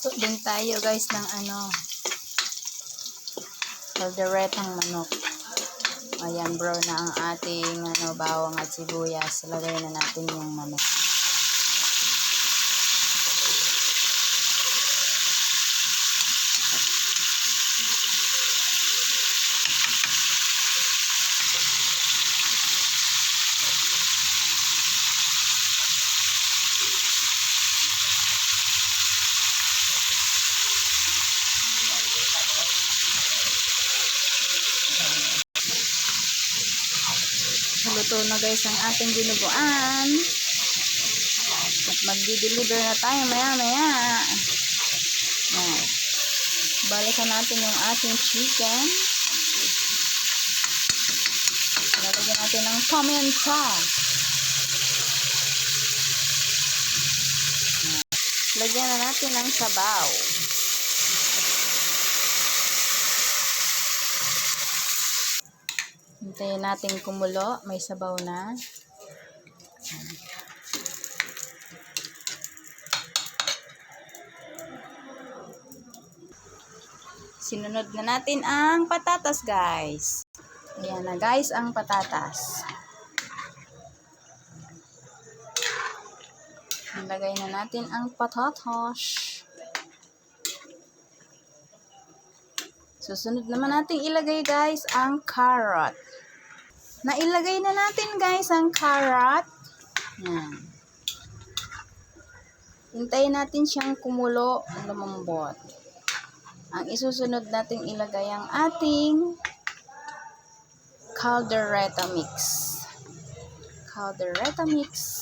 Magluto din tayo guys ng kalderetang manok. Ayan, brown na ang ating bawang at sibuyas. Lagay na natin yung manok. Luto na guys ang ating dinuguan. At magdi-deliver na tayo maya-maya. Balikan natin yung ating chicken. Lalagyan natin ng paminta. Lagyan na natin ng sabaw. Hintayin natin kumulo. May sabaw na. Sinunod na natin ang patatas guys. Ayan na guys ang patatas. Ilagay na natin ang patatas. Susunod naman natin ilagay guys ang carrot. Nailagay na natin guys ang carrot. Yan. Hintayin natin siyang kumulo, lumambot. Ang isusunod natin ilagay ang ating caldereta mix. Caldereta mix.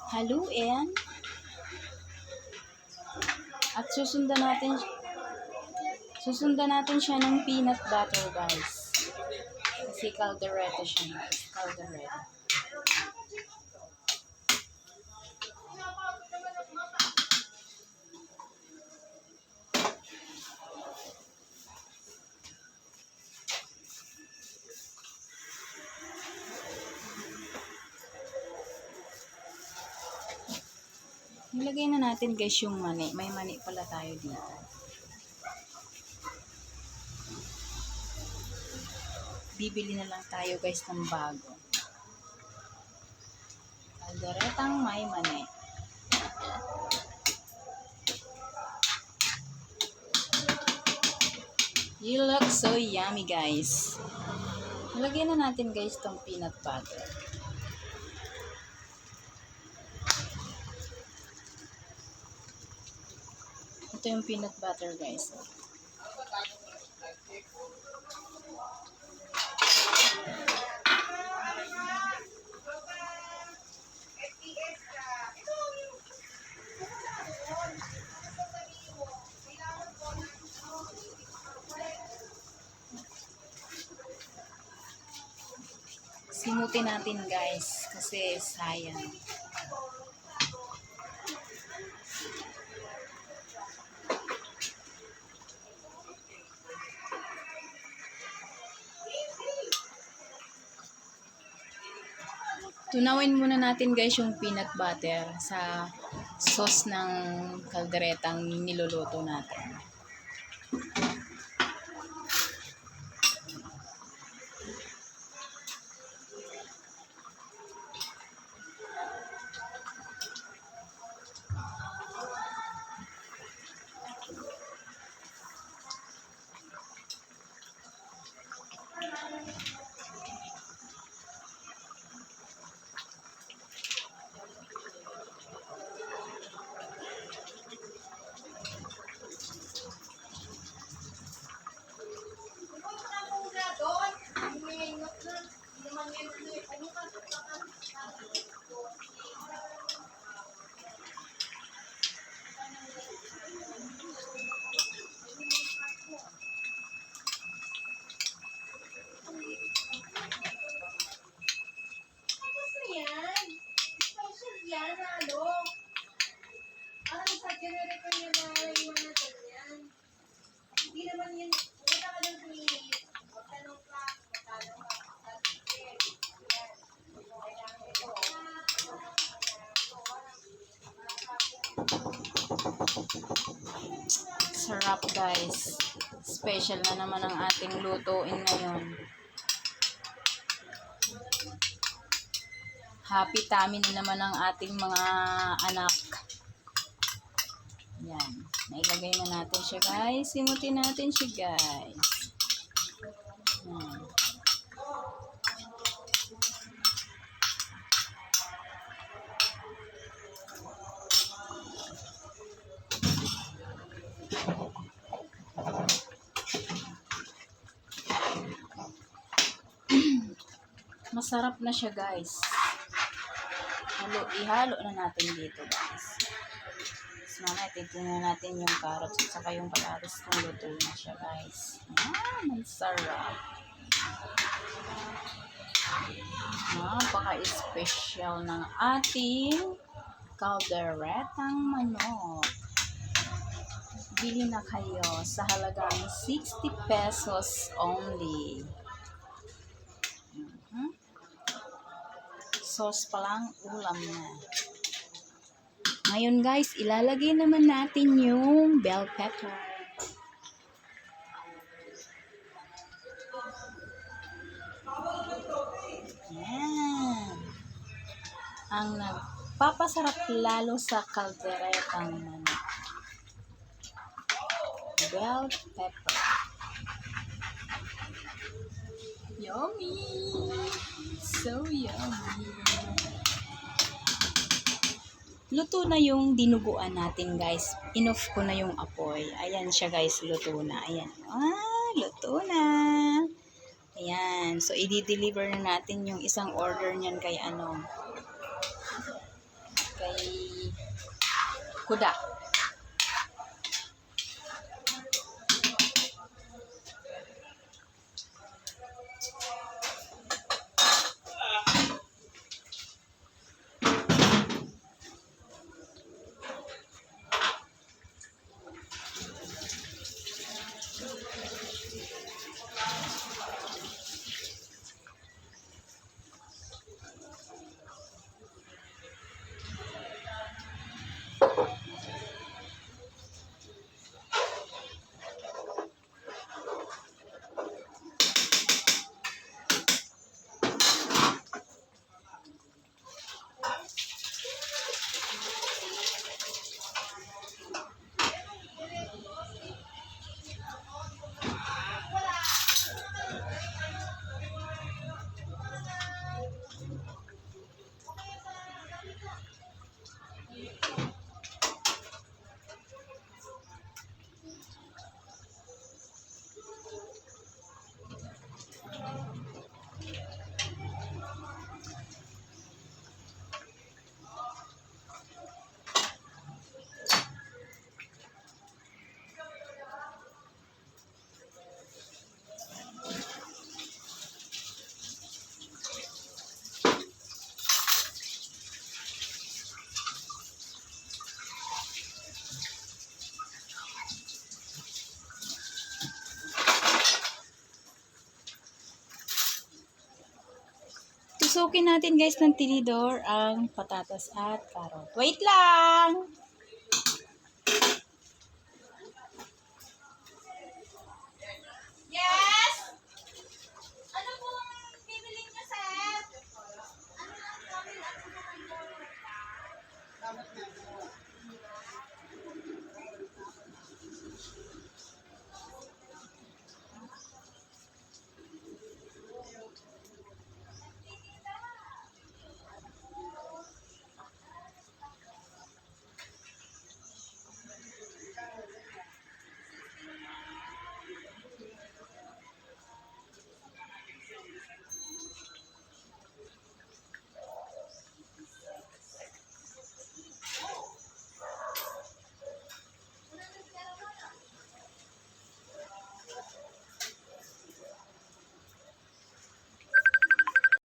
Haluin. At susundan natin siya ng peanut butter guys. Kasi caldereta siya guys. Caldereta. Nilagay na natin guys yung mani. May mani pala tayo dito. Bibili na lang tayo guys ng bago. Calderetang may mani. You look so yummy guys. Nilagay na natin guys tong peanut butter. Ito yung peanut butter guys. Simutin natin guys kasi sayang. Tunawin muna natin guys yung peanut butter sa sauce ng kalderetang niluluto natin. Sarap guys. Special na naman ang ating lutuin ngayon. Happy tummy na naman ang ating mga anak. Yan. Nailagay na natin siya guys. Simutin natin siya guys. Yan. Masarap na siya guys. Ihalo na natin dito guys. So mamaya titingnan natin yung carrots at saka yung patatas kung luto na siya guys. Ang sarap. Napaka-special ng ating calderetang manok. Bili na kayo sa halagang 60 pesos only. Sauce pa lang, ulam na. Ngayon guys, ilalagay naman natin yung bell pepper. Yan. Ang nagpapasarap lalo sa calderetang manok. Bell pepper. Yummy! So yummy! Luto na yung dinuguan natin guys. Inoff ko na yung apoy. Ayan siya guys, luto na. Ayan. Luto na. Ayan. So, i-deliver na natin yung isang order niyan kay kay Kuda. Tusukin natin guys ng tinidor ang patatas at carrot. Wait lang!